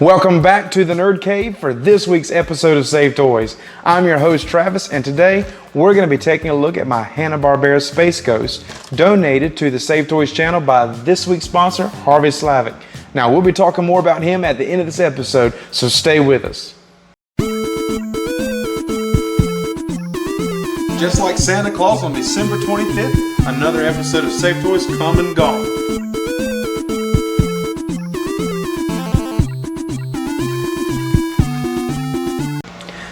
Welcome back to the Nerd Cave for this week's episode of Save Toys. I'm your host Travis, and today we're going to be taking a look at my Hanna-Barbera Space Ghost, donated to the Save Toys channel by this week's sponsor, Harvey Slavic. Now we'll be talking more about him at the end of this episode, so stay with us. Just like Santa Claus on December 25th, another episode of Save Toys come and gone.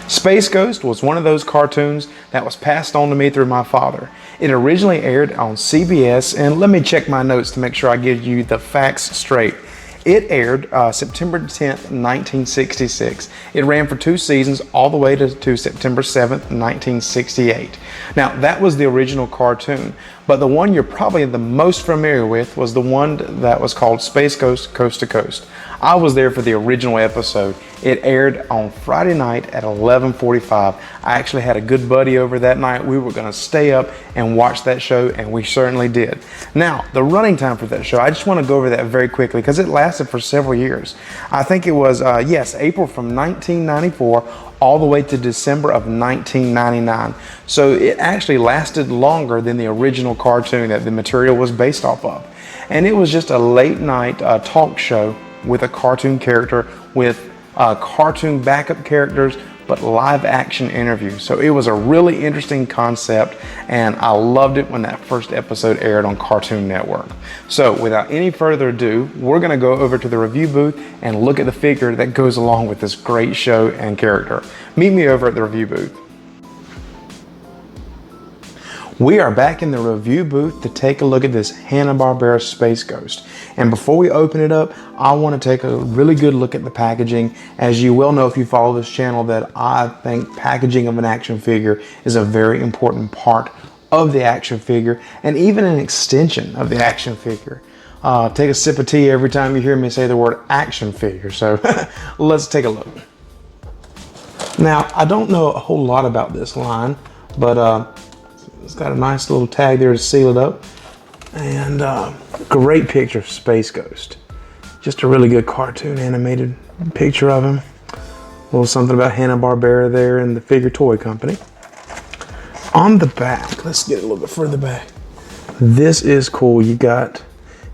Space Ghost was one of those cartoons that was passed on to me through my father. It originally aired on CBS, and let me check my notes to make sure I give you the facts straight. It aired September 10th, 1966. It ran for 2 seasons all the way to September 7th, 1968. Now, that was the original cartoon, but the one you're probably the most familiar with was the one that was called Space Ghost Coast to Coast. I was there for the original episode. It aired on Friday night at 11:45. I actually had a good buddy over that night. We were going to stay up and watch that show, and we certainly did. Now, the running time for that show, I just want to go over that very quickly because it lasted for several years. I think it was, April from 1994 all the way to December of 1999. So it actually lasted longer than the original cartoon that the material was based off of. And it was just a late night talk show with a cartoon character with cartoon backup characters, but live action interviews. So it was a really interesting concept, and I loved it when that first episode aired on Cartoon Network. So without any further ado, we're gonna go over to the review booth and look at the figure that goes along with this great show and character. Meet me over at the review booth. We are back in the review booth to take a look at this Hanna-Barbera Space Ghost. And before we open it up, I want to take a really good look at the packaging. As you well know if you follow this channel, that I think packaging of an action figure is a very important part of the action figure and even an extension of the action figure. Take a sip of tea every time you hear me say the word action figure. So let's take a look. Now, I don't know a whole lot about this line, but it's got a nice little tag there to seal it up. And great picture of Space Ghost. Just a really good cartoon animated picture of him. A little something about Hanna-Barbera there and the figure toy company. On the back, let's get a little bit further back. This is cool. You got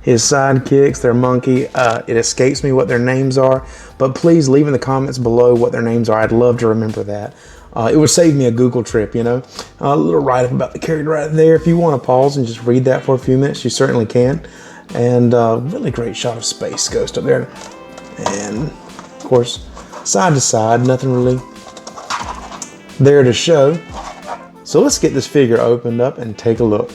his sidekicks, their monkey. It escapes me what their names are, but please leave in the comments below what their names are. I'd love to remember that. It would save me a Google trip, you know. A little write-up about the character right there. If you want to pause and just read that for a few minutes, you certainly can. And really great shot of Space Ghost up there. And, of course, side to side, nothing really there to show. So let's get this figure opened up and take a look.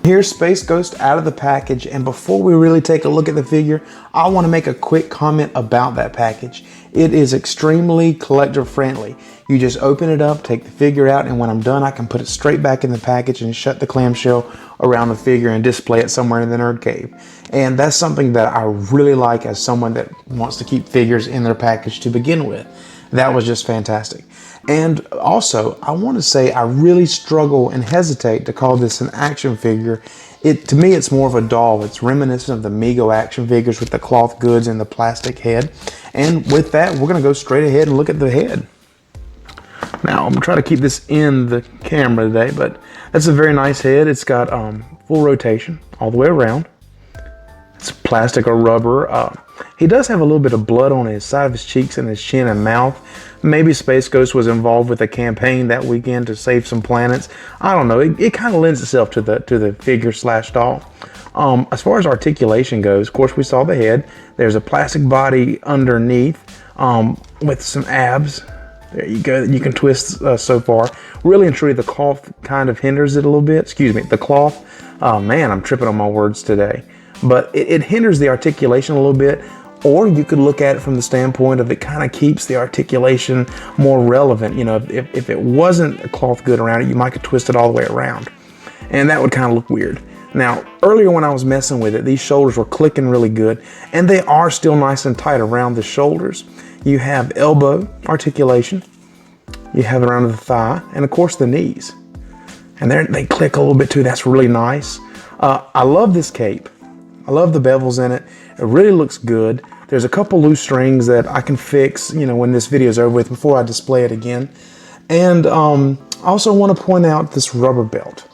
Here's Space Ghost out of the package, and before we really take a look at the figure, I want to make a quick comment about that package. It is extremely collector friendly. You just open it up, take the figure out, and when I'm done, I can put it straight back in the package and shut the clamshell around the figure and display it somewhere in the Nerd Cave. And that's something that I really like as someone that wants to keep figures in their package to begin with. That was just fantastic. And also, I want to say I really struggle and hesitate to call this an action figure. To me, it's more of a doll. It's reminiscent of the Mego action figures with the cloth goods and the plastic head. And with that, we're going to go straight ahead and look at the head. Now, I'm going to try to keep this in the camera today, but that's a very nice head. It's got full rotation all the way around. It's plastic or rubber. He does have a little bit of blood on his side of his cheeks and his chin and mouth. Maybe Space Ghost was involved with a campaign that weekend to save some planets. I don't know. It kind of lends itself to the figure slash doll. As far as articulation goes, of course, we saw the head. There's a plastic body underneath with some abs. There you go. You can twist so far. Really and truly, the cloth kind of hinders it a little bit. Excuse me, the cloth. Oh man, I'm tripping on my words today. But it hinders the articulation a little bit, or you could look at it from the standpoint of it kind of keeps the articulation more relevant. You know, if it wasn't a cloth good around it, you might could twist it all the way around, and that would kind of look weird. Now, earlier when I was messing with it, these shoulders were clicking really good, and they are still nice and tight around the shoulders. You have elbow articulation, you have it around the thigh, and of course the knees. And they click a little bit too. That's really nice. I love this cape. I love the bevels in it. It really looks good. There's a couple loose strings that I can fix, when this video is over with, before I display it again. And I also want to point out this rubber belt.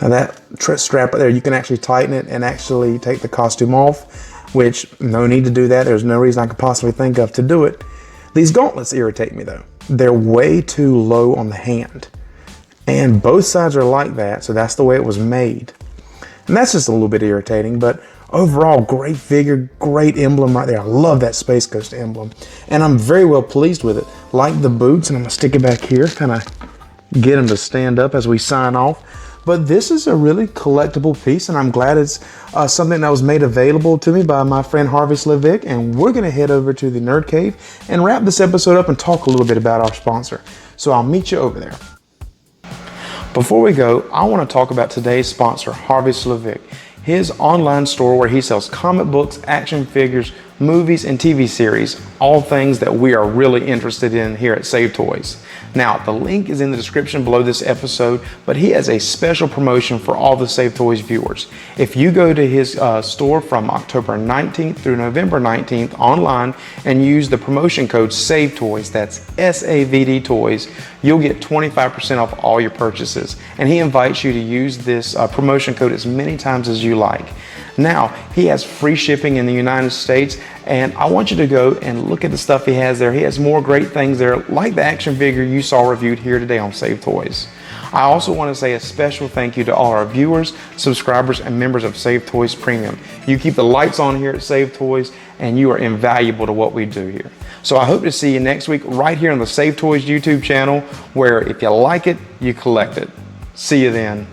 Now that strap right there, you can actually tighten it and actually take the costume off, which no need to do that. There's no reason I could possibly think of to do it. These gauntlets irritate me though. They're way too low on the hand. And both sides are like that, so that's the way it was made. And that's just a little bit irritating, but overall, great figure, great emblem right there. I love that Space Ghost emblem. And I'm very well pleased with it. Like the boots, and I'm gonna stick it back here, kind of get them to stand up as we sign off. But this is a really collectible piece, and I'm glad it's something that was made available to me by my friend Harvey Slavic. And we're gonna head over to the Nerd Cave and wrap this episode up and talk a little bit about our sponsor. So I'll meet you over there. Before we go, I want to talk about today's sponsor, Harvey Slavic. His online store where he sells comic books, action figures, movies, and TV series, all things that we are really interested in here at Save Toys. Now, the link is in the description below this episode, but he has a special promotion for all the Save Toys viewers. If you go to his store from October 19th through November 19th online and use the promotion code SAVETOYS, that's SAVD Toys, you'll get 25% off all your purchases. And he invites you to use this promotion code as many times as you like. Now, he has free shipping in the United States, and I want you to go and look at the stuff he has there. He has more great things there, like the action figure you saw reviewed here today on Save Toys. I also want to say a special thank you to all our viewers, subscribers, and members of Save Toys Premium. You keep the lights on here at Save Toys, and you are invaluable to what we do here. So I hope to see you next week right here on the Save Toys YouTube channel, where if you like it, you collect it. See you then.